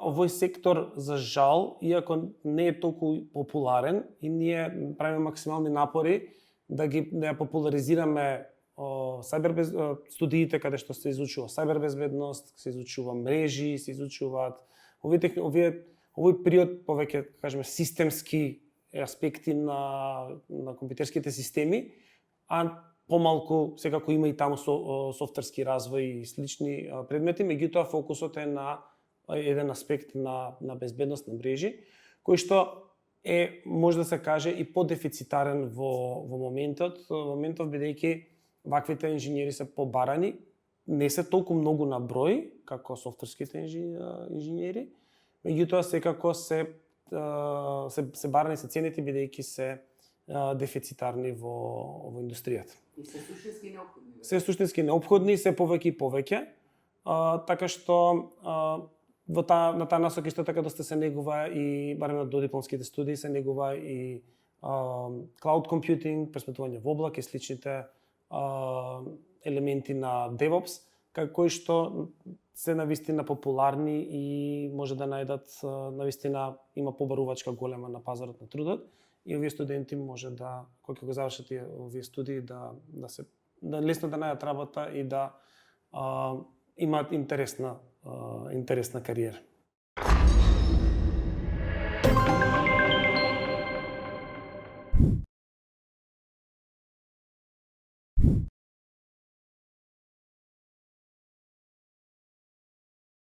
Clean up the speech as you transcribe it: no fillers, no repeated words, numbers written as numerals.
Овој сектор, за жал, иако не е толку популарен, и ние правиме максимални напори да ја популаризираме студиите каде што се изучува сајбербезбедност, се изучува мрежи, се изучуваат овој период повеќе, кажеме, системски аспекти на компјутерските системи, а помалку секако има и таму софтверски развој и слични предмети, меѓутоа фокусот е на еден аспект на безбедност на мрежи, кој што може да се каже и подефицитарен во моментов, бидејќи ваквите инженери се побарани, не се толку многу на број како софтверските инженери, меѓутоа секако се барани, се ценети бидејќи се дефицитарни во индустријата. И се суштински неопходни. Се суштински неопходни, се повеќе и повеќе, така што на таа насока исто така доста се негува и барем на додипломските студии се негува и cloud computing, пресметување во облак и сличните елементи на DevOps, кои што се навистина популарни и може да најдат, навистина има побарувачка голема на пазарот на трудот и овие студенти може да, кога го завршат овие студии, да лесно да најдат работа и да имаат интересна кариера.